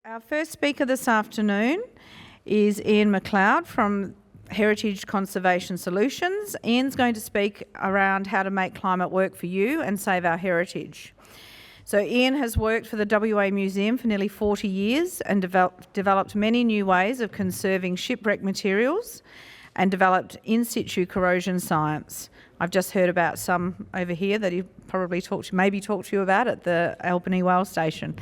Our first speaker this afternoon is Ian MacLeod from Heritage Conservation Solutions. Ian's going to speak around how to make climate work for you and save our heritage. So Ian has worked for the WA Museum for nearly 40 years and developed many new ways of conserving shipwreck materials and developed in situ corrosion science. I've just heard about some over here that he probably talked to you about at the Albany Whale Station.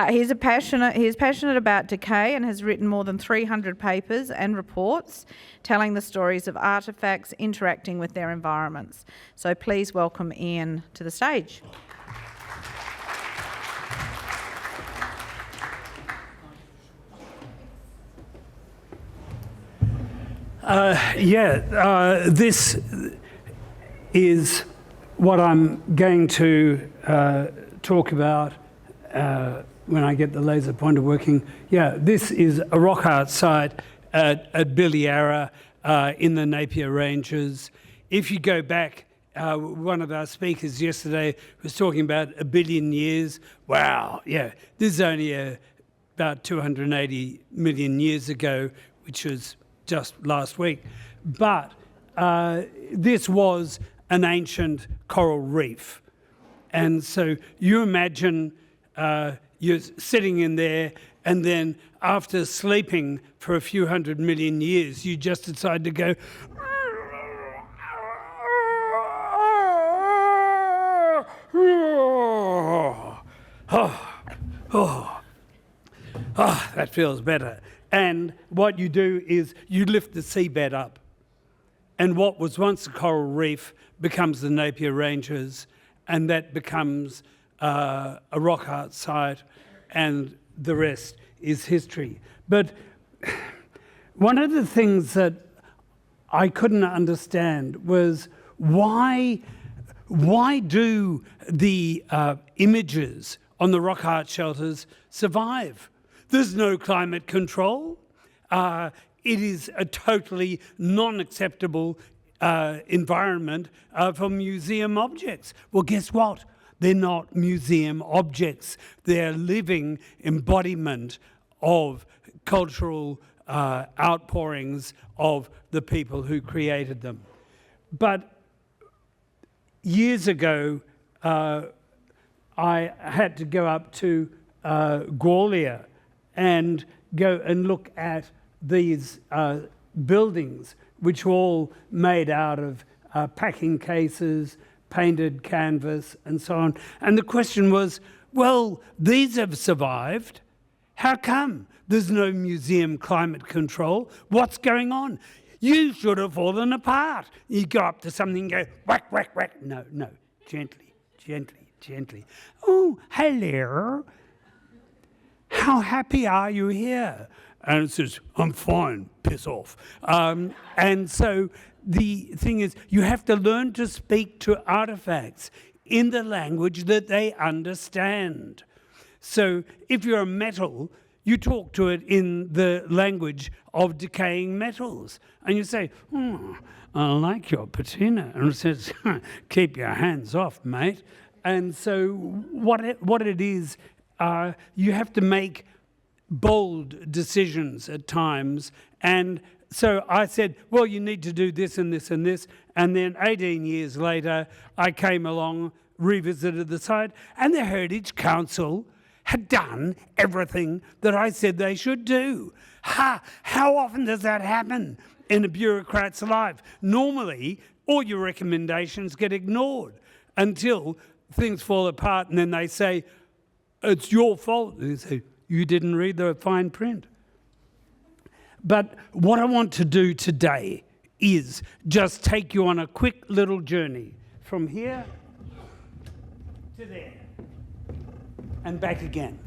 He is passionate about decay and has written more than 300 papers and reports telling the stories of artefacts interacting with their environments. So please welcome Ian to the stage. This is what I'm going to talk about when I get the laser pointer working. This is a rock art site at Billiara in the Napier Ranges. If you go back, one of our speakers yesterday was talking about 1 billion years. Wow, this is only about 280 million years ago, which was just last week. But this was an ancient coral reef. And so you imagine you're sitting in there, and then after sleeping for a few 100 million years, you just decide to go, that feels better. And what you do is you lift the seabed up. And what was once a coral reef becomes the Napier Ranges, and that becomes a rock art site, and the rest is history. But one of the things that I couldn't understand was why do the images on the rock art shelters survive? There's no climate control. It is a totally non-acceptable environment for museum objects. Well, guess what? They're not museum objects. They're living embodiment of cultural outpourings of the people who created them. But years ago, I had to go up to Gwalia and go and look at these buildings, which were all made out of packing cases, painted canvas, and so on. And the question was, well, these have survived. How come there's no museum climate control? What's going on? You should have fallen apart. You go up to something and go, whack, whack, whack. No, gently, gently, gently. Oh, hello. How happy are you here? And it says, I'm fine, piss off. And so the thing is, you have to learn to speak to artifacts in the language that they understand. So if you're a metal, you talk to it in the language of decaying metals. And you say, I like your patina. And it says, keep your hands off, mate. And so what it is, you have to make bold decisions at times. And so I said, well, you need to do this and this and this. And then 18 years later, I came along, revisited the site, and the Heritage Council had done everything that I said they should do. How often does that happen in a bureaucrat's life? Normally, all your recommendations get ignored until things fall apart, and then they say, it's your fault. They say, you didn't read the fine print. But what I want to do today is just take you on a quick little journey from here to there and back again.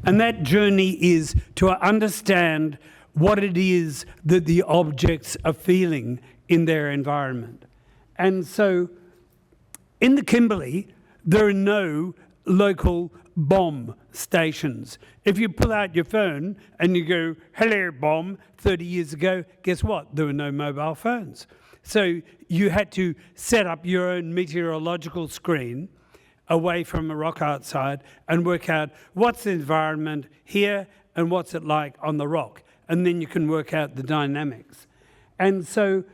And that journey is to understand what it is that the objects are feeling in their environment. And so in the Kimberley, there are no local bomb stations. If you pull out your phone and you go, hello, bomb, 30 years ago, guess what? There were no mobile phones. So you had to set up your own meteorological screen away from a rock art site and work out what's the environment here and what's it like on the rock. And then you can work out the dynamics. And so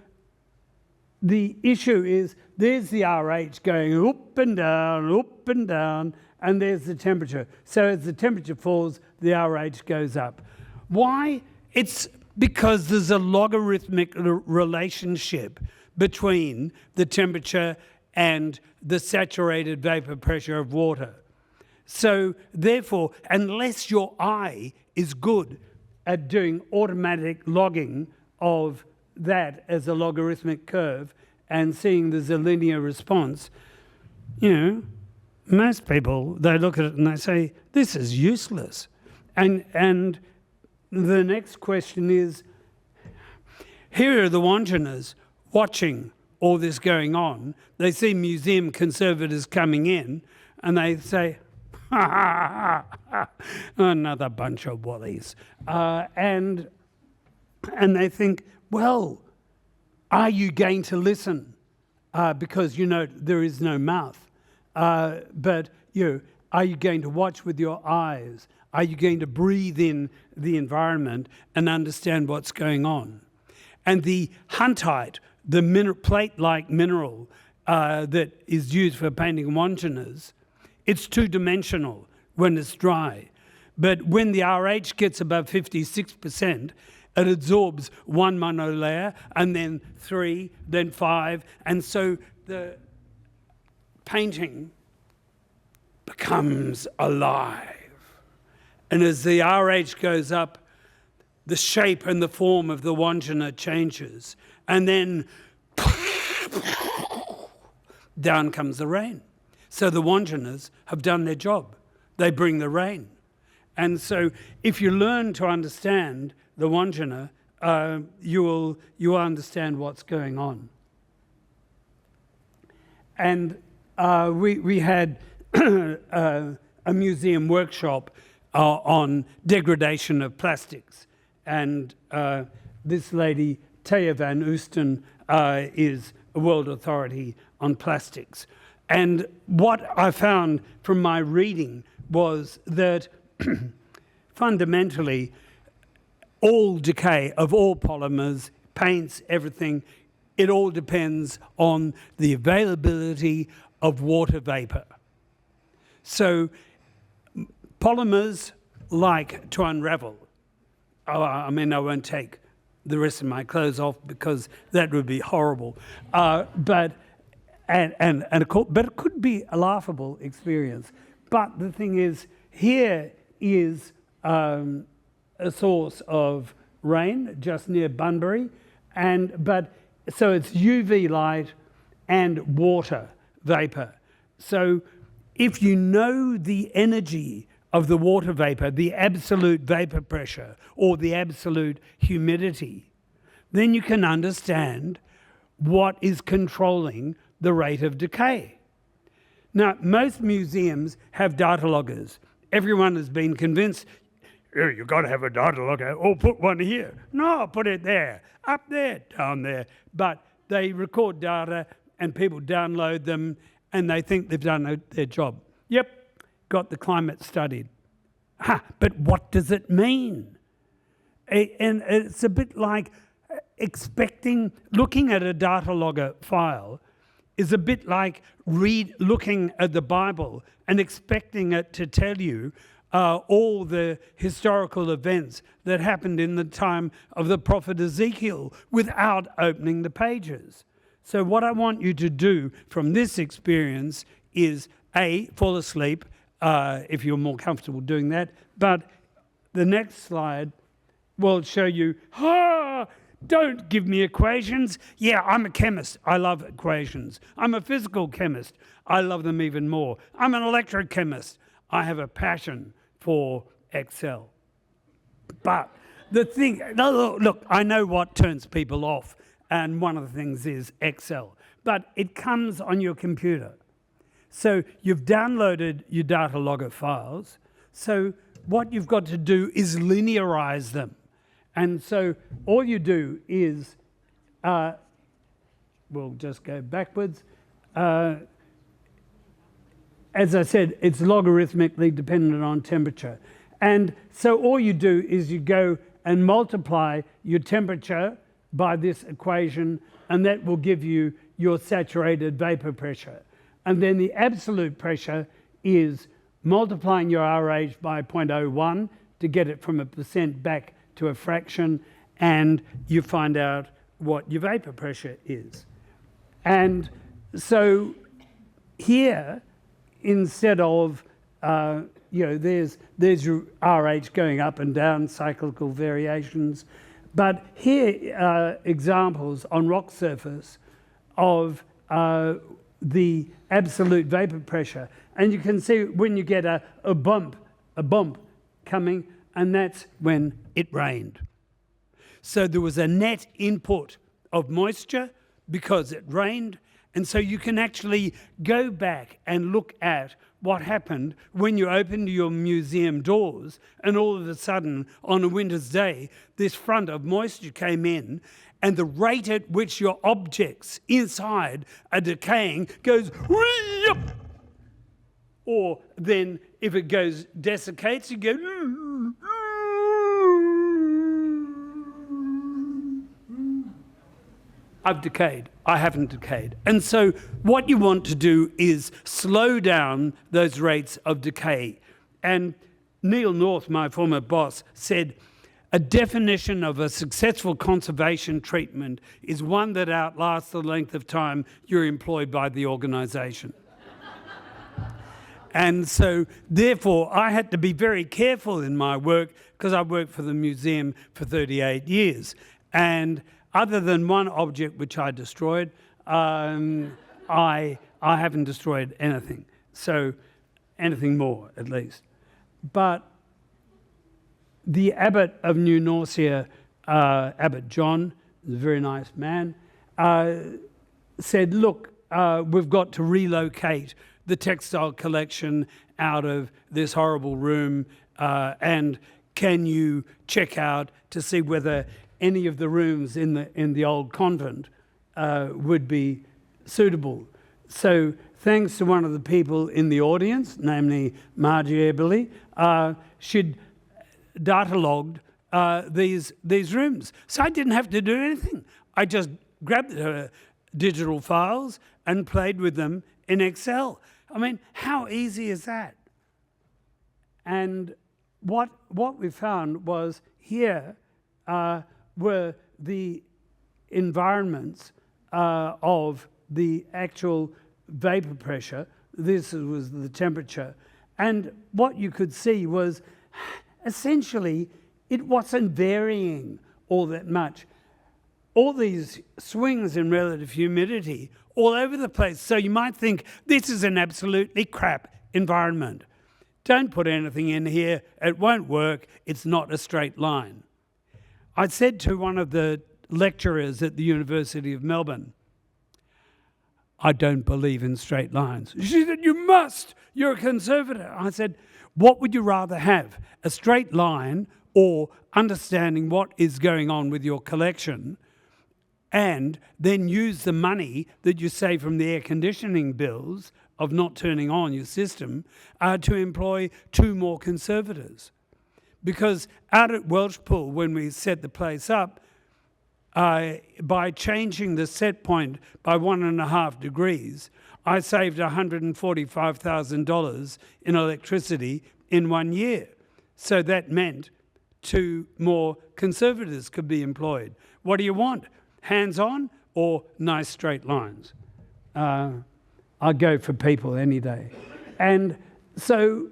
the issue is there's the RH going up and down, and there's the temperature. So as the temperature falls, the RH goes up. Why? It's because there's a logarithmic relationship between the temperature and the saturated vapor pressure of water. So therefore, unless your eye is good at doing automatic logging of that as a logarithmic curve and seeing there's a linear response, most people, they look at it and they say, this is useless. And the next question is, here are the Wanganers watching all this going on. They see museum conservators coming in and they say, another bunch of wallies. And they think, well, are you going to listen? Because there is no mouth. But are you going to watch with your eyes? Are you going to breathe in the environment and understand what's going on? And the huntite, the plate-like mineral that is used for painting Wanganers, it's two-dimensional when it's dry. But when the RH gets above 56%, it absorbs one monolayer and then 3, then 5. And so the painting becomes alive. And as the RH goes up, the shape and the form of the Wanganer changes. And then down comes the rain. So the Wanganers have done their job. They bring the rain. And so if you learn to understand the Wanganer, you will understand what's going on. And we had a museum workshop on degradation of plastics. And this lady, Thea van Oosten, is a world authority on plastics. And what I found from my reading was that fundamentally all decay of all polymers, paints, everything, it all depends on the availability of water vapor. So polymers like to unravel. I won't take the rest of my clothes off because that would be horrible. But it could be a laughable experience. But the thing is, here is a source of rain just near Bunbury, so it's UV light and water vapor. So if you know the energy of the water vapor, the absolute vapor pressure or the absolute humidity, then you can understand what is controlling the rate of decay. Now, most museums have data loggers. Everyone has been convinced, you've got to have a data logger, or put one here. No, put it there, up there, down there. But they record data and people download them and they think they've done their job. Yep, got the climate studied. But what does it mean? And it's a bit like looking at a data logger file is a bit like looking at the Bible and expecting it to tell you all the historical events that happened in the time of the prophet Ezekiel without opening the pages. So what I want you to do from this experience is A, fall asleep if you're more comfortable doing that, but the next slide will show you, don't give me equations. Yeah, I'm a chemist. I love equations. I'm a physical chemist. I love them even more. I'm an electrochemist. I have a passion for Excel. But the thing, look, I know what turns people off, and one of the things is Excel. But it comes on your computer. So you've downloaded your data logger files. So what you've got to do is linearize them. And so all you do is, we'll just go backwards. As I said, it's logarithmically dependent on temperature. And so all you do is you go and multiply your temperature by this equation, and that will give you your saturated vapor pressure. And then the absolute pressure is multiplying your RH by 0.01 to get it from a percent back to a fraction, and you find out what your vapor pressure is. And so here, instead of, there's your RH going up and down, cyclical variations, but here are examples on rock surface of the absolute vapor pressure. And you can see when you get a bump coming, and that's when it rained. So there was a net input of moisture because it rained, and so you can actually go back and look at what happened when you opened your museum doors and all of a sudden on a winter's day this front of moisture came in, and the rate at which your objects inside are decaying goes whee-up. Or then if it goes desiccates, you go I've decayed. I haven't decayed. And so what you want to do is slow down those rates of decay. And Neil North, my former boss, said, a definition of a successful conservation treatment is one that outlasts the length of time you're employed by the organisation. And so, therefore, I had to be very careful in my work because I worked for the museum for 38 years. And other than one object which I destroyed, I haven't destroyed anything. So, anything more, at least. But the abbot of New Norcia, Abbot John, a very nice man, said, look, we've got to relocate the textile collection out of this horrible room, and can you check out to see whether any of the rooms in the old convent would be suitable. So thanks to one of the people in the audience, namely Margie Eberly, she'd data-logged these rooms. So I didn't have to do anything. I just grabbed her digital files and played with them in Excel. I mean, how easy is that? And what we found was here were the environments of the actual vapor pressure. This was the temperature. And what you could see was essentially it wasn't varying all that much. All these swings in relative humidity all over the place. So you might think this is an absolutely crap environment. Don't put anything in here. It won't work. It's not a straight line. I said to one of the lecturers at the University of Melbourne, I don't believe in straight lines. She said, you must. You're a conservative. I said, what would you rather have? A straight line or understanding what is going on with your collection and then use the money that you save from the air conditioning bills of not turning on your system to employ 2 more conservators? Because out at Welshpool, when we set the place up, by changing the set point by 1.5 degrees, I saved $145,000 in electricity in 1 year. So that meant 2 more conservators could be employed. What do you want? Hands-on or nice straight lines? I'll go for people any day. And so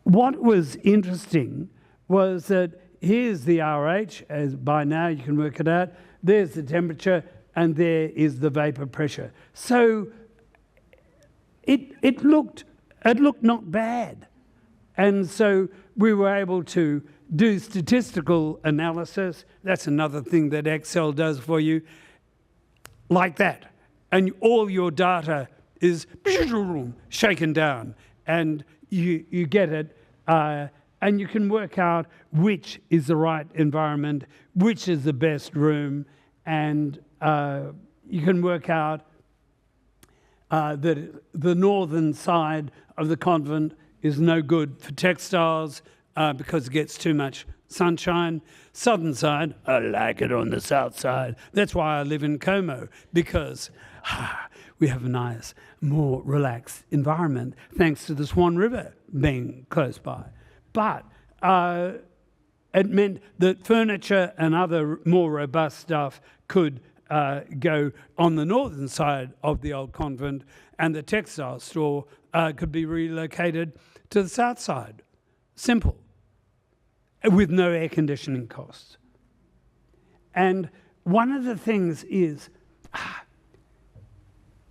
what was interesting was that here's the RH, as by now you can work it out. There's the temperature, and there is the vapor pressure. So it looked not bad. And so we were able to do statistical analysis. That's another thing that Excel does for you, like that. And all your data is shaken down, and you get it, and you can work out which is the right environment, which is the best room, and you can work out that the northern side of the convent is no good for textiles, because it gets too much sunshine. Southern side, I like it on the south side. That's why I live in Como, because we have a nice, more relaxed environment thanks to the Swan River being close by. But it meant that furniture and other more robust stuff could go on the northern side of the old convent, and the textile store could be relocated to the south side. Simple. With no air conditioning costs. And one of the things is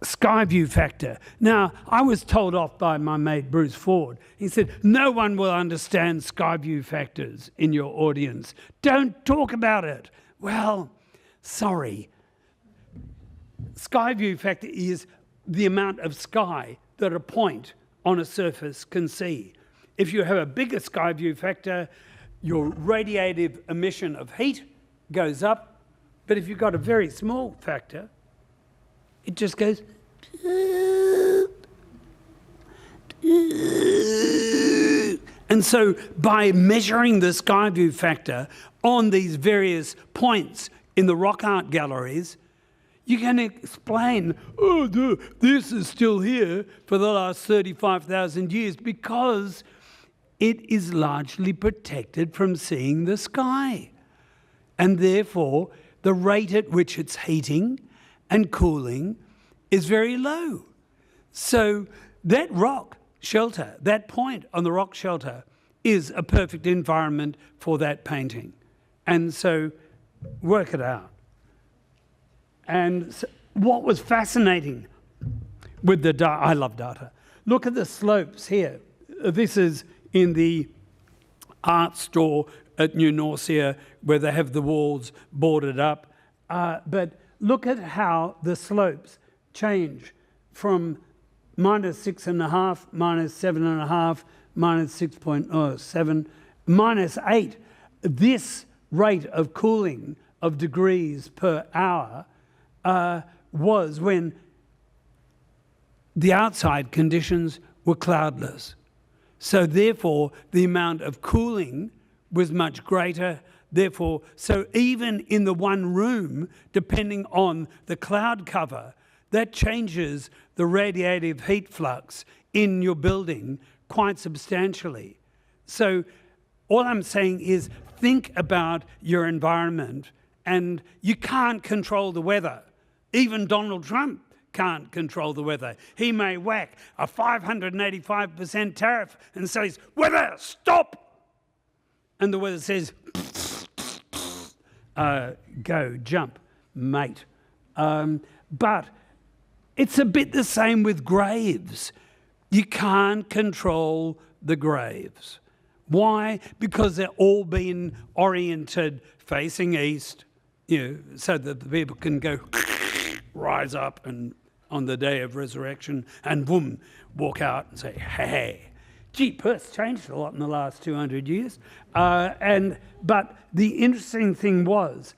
sky view factor. Now, I was told off by my mate Bruce Ford. He said, no one will understand sky view factors in your audience. Don't talk about it. Well, sorry. Sky view factor is the amount of sky that a point on a surface can see. If you have a bigger sky view factor, your radiative emission of heat goes up, but if you've got a very small factor, it just goes. And so by measuring the sky view factor on these various points in the rock art galleries, you can explain, this is still here for the last 35,000 years because it is largely protected from seeing the sky. And therefore, the rate at which it's heating and cooling is very low. So that rock shelter, that point on the rock shelter, is a perfect environment for that painting. And so work it out. And so what was fascinating with the data, I love data. Look at the slopes here. This is in the art store at New Norcia where they have the walls boarded up. But look at how the slopes change from -6.5, -7.5, -6.7, -8. This rate of cooling of degrees per hour was when the outside conditions were cloudless. So therefore, the amount of cooling was much greater. Therefore, so even in the one room, depending on the cloud cover, that changes the radiative heat flux in your building quite substantially. So all I'm saying is think about your environment, and you can't control the weather. Even Donald Trump can't control the weather. He may whack a 585% tariff and says, weather, stop! And the weather says, go, jump, mate. But it's a bit the same with graves. You can't control the graves. Why? Because they're all being oriented facing east, so that the people can go rise up and on the day of resurrection and boom, walk out and say, hey, gee, Perth's changed a lot in the last 200 years. But the interesting thing was,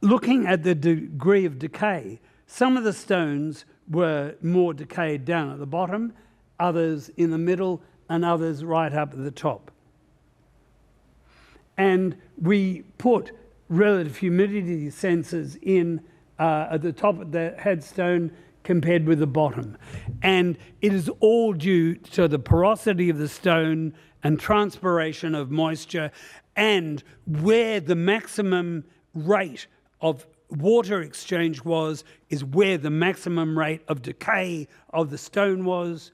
looking at the degree of decay, some of the stones were more decayed down at the bottom, others in the middle, and others right up at the top. And we put relative humidity sensors in at the top of the headstone compared with the bottom. And it is all due to the porosity of the stone and transpiration of moisture, and where the maximum rate of water exchange was is where the maximum rate of decay of the stone was.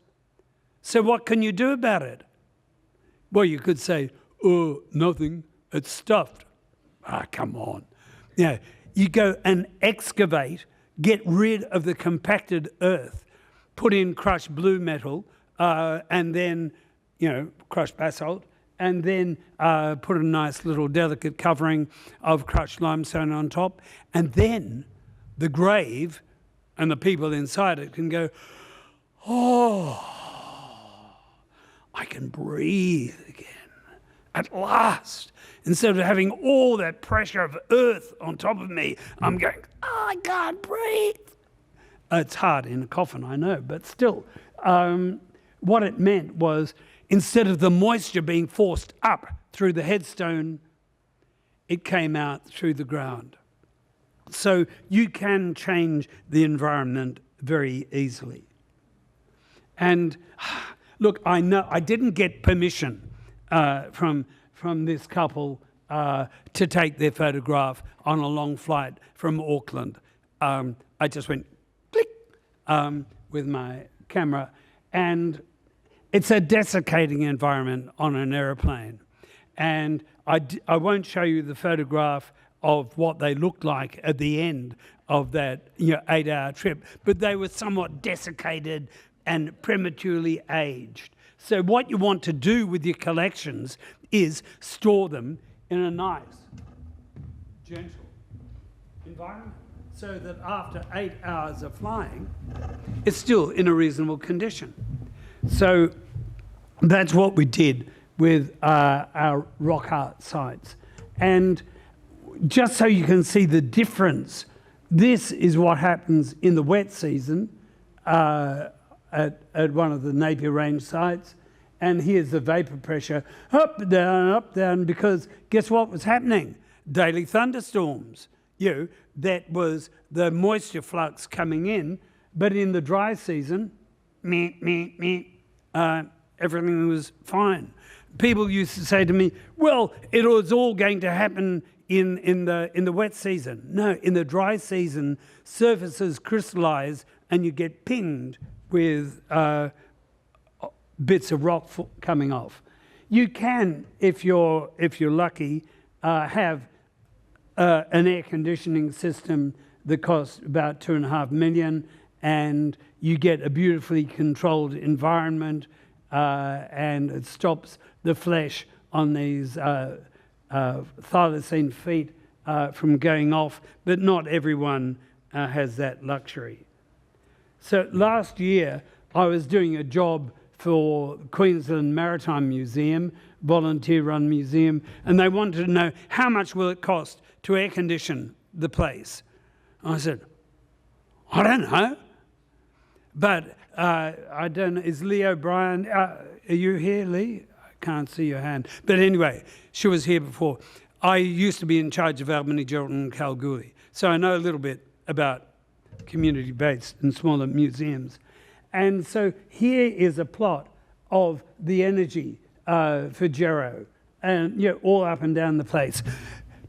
So what can you do about it? Well, you could say, oh, nothing, it's stuffed. Come on. You go and excavate, get rid of the compacted earth, put in crushed blue metal, and then, crushed basalt, and then put a nice little delicate covering of crushed limestone on top, and then the grave and the people inside it can go, oh, I can breathe again, at last. Instead of having all that pressure of earth on top of me, I'm going, oh, I can't breathe. It's hard in a coffin, I know, but still. What it meant was instead of the moisture being forced up through the headstone, it came out through the ground. So you can change the environment very easily. And look, I know I didn't get permission from this couple to take their photograph on a long flight from Auckland. I just went click with my camera, and it's a desiccating environment on an aeroplane. And I won't show you the photograph of what they looked like at the end of that 8-hour trip, but they were somewhat desiccated and prematurely aged. So what you want to do with your collections is store them in a nice, gentle environment, so that after 8 hours of flying, it's still in a reasonable condition. So that's what we did with our rock art sites. And just so you can see the difference, this is what happens in the wet season at one of the Napier Range sites. And here's the vapor pressure, up, down, because guess what was happening? Daily thunderstorms. That was the moisture flux coming in, but in the dry season, everything was fine. People used to say to me, well, it was all going to happen in the wet season. No, in the dry season, surfaces crystallize and you get pinged with bits of rock coming off. You can, if you're lucky, have an air conditioning system that costs about $2.5 million, and you get a beautifully controlled environment, and it stops the flesh on these thylacine feet from going off, but not everyone has that luxury. So last year, I was doing a job for Queensland Maritime Museum, volunteer-run museum, and they wanted to know how much will it cost to air condition the place. I said, I don't know, but I don't know. Is Lee O'Brien? Are you here, Lee? I can't see your hand, but anyway, she was here before. I used to be in charge of Albany, Geraldton, and Kalgoorlie, so I know a little bit about community-based and smaller museums. And so here is a plot of the energy for Gero, and all up and down the place.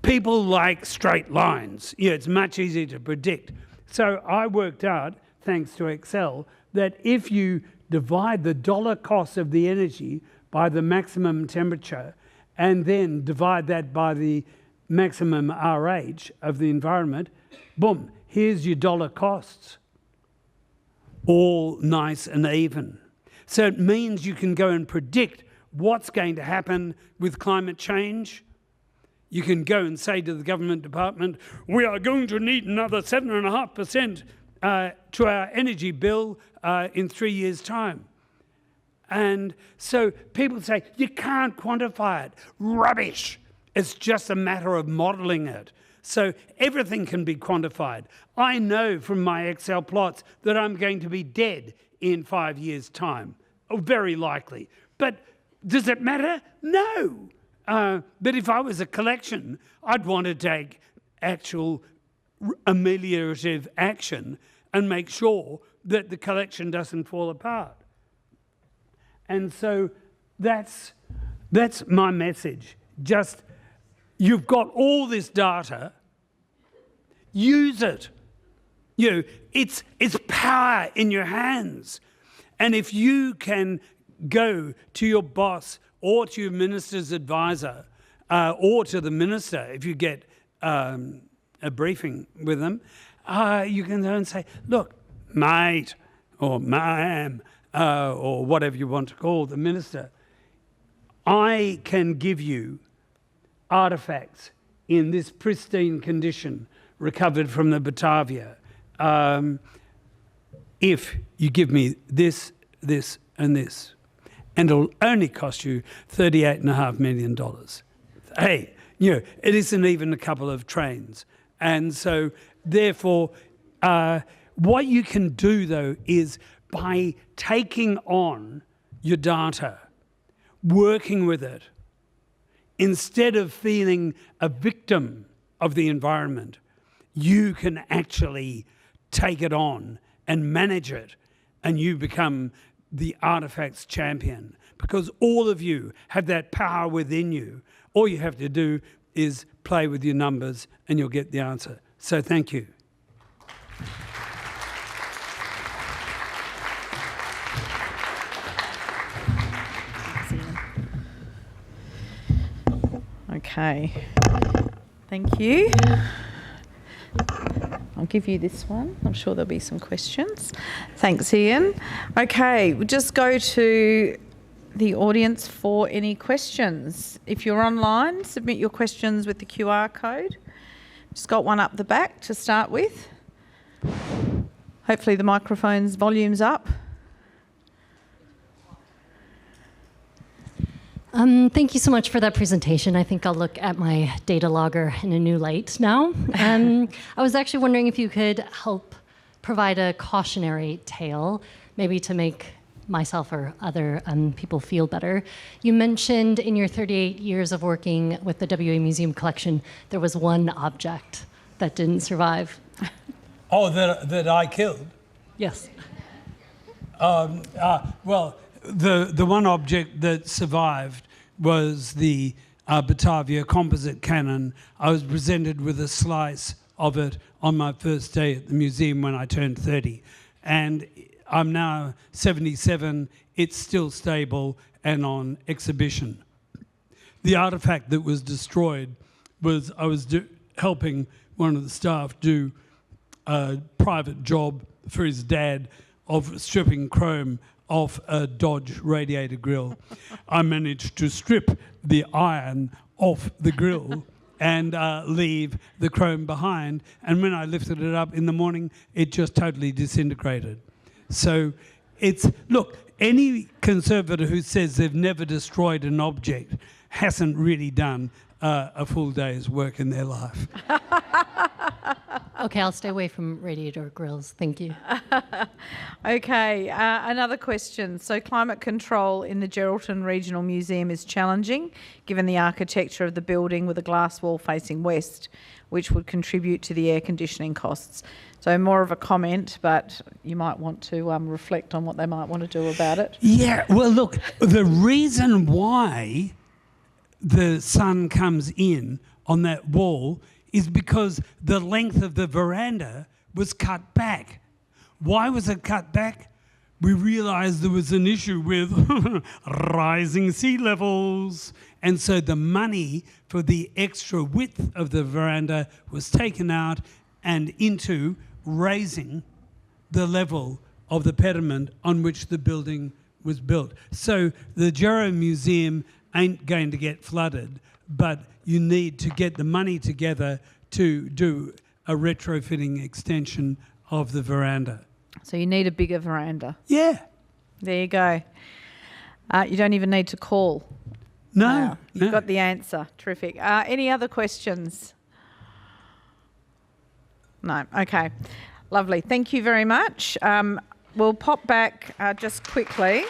People like straight lines. It's much easier to predict. So I worked out, thanks to Excel, that if you divide the dollar cost of the energy by the maximum temperature, and then divide that by the maximum RH of the environment, boom, here's your dollar costs. All nice and even. So it means you can go and predict what's going to happen with climate change. You can go and say to the government department, we are going to need another 7.5% to our energy bill in 3 years' time. And so people say, you can't quantify it. Rubbish. It's just a matter of modelling it. So everything can be quantified. I know from my Excel plots that I'm going to be dead in 5 years' time, very likely. But does it matter? No. But if I was a collection, I'd want to take actual ameliorative action and make sure that the collection doesn't fall apart. And so that's my message. Just, you've got all this data, use it. It's power in your hands. And if you can go to your boss or to your minister's advisor or to the minister, if you get a briefing with them, you can go and say, look, mate, or ma'am, or whatever you want to call the minister, I can give you artefacts in this pristine condition recovered from the Batavia if you give me this, this, and this. And it'll only cost you $38.5 million. Hey, it isn't even a couple of trains. And so, therefore, what you can do, though, is by taking on your data, working with it, instead of feeling a victim of the environment, you can actually take it on and manage it, and you become the artifacts champion, because all of you have that power within you. All you have to do is play with your numbers and you'll get the answer. So thank you. Okay, thank you. I'll give you this one. I'm sure there'll be some questions. Thanks, Ian. Okay, we'll just go to the audience for any questions. If you're online, submit your questions with the QR code. Just got one up the back to start with. Hopefully the microphone's volume's up. Thank you so much for that presentation. I think I'll look at my data logger in a new light now. I was actually wondering if you could help provide a cautionary tale, maybe to make myself or other people feel better. You mentioned in your 38 years of working with the WA Museum collection, there was one object that didn't survive. Oh, that I killed? Yes. Well, the one object that survived was the Batavia composite cannon. I was presented with a slice of it on my first day at the museum when I turned 30. And I'm now 77. It's still stable and on exhibition. The artifact that was destroyed was I was helping one of the staff do a private job for his dad of stripping chrome off a Dodge radiator grille. I managed to strip the iron off the grille and leave the chrome behind. And when I lifted it up in the morning, it just totally disintegrated. So look, any conservator who says they've never destroyed an object hasn't really done a full day's work in their life. Okay, I'll stay away from radiator grills. Thank you. Okay, another question. So climate control in the Geraldton Regional Museum is challenging, given the architecture of the building with a glass wall facing west, which would contribute to the air conditioning costs. So more of a comment, but you might want to reflect on what they might want to do about it. Yeah, well, look, the reason why the sun comes in on that wall is because the length of the veranda was cut back. Why was it cut back? We realized there was an issue with rising sea levels. And so the money for the extra width of the veranda was taken out and into raising the level of the pediment on which the building was built. So the Gero Museum ain't going to get flooded, but you need to get the money together to do a retrofitting extension of the veranda. So you need a bigger veranda. Yeah. There you go. You don't even need to call. No. Wow. You've got the answer. Terrific. Any other questions? No. Okay. Lovely. Thank you very much. We'll pop back just quickly.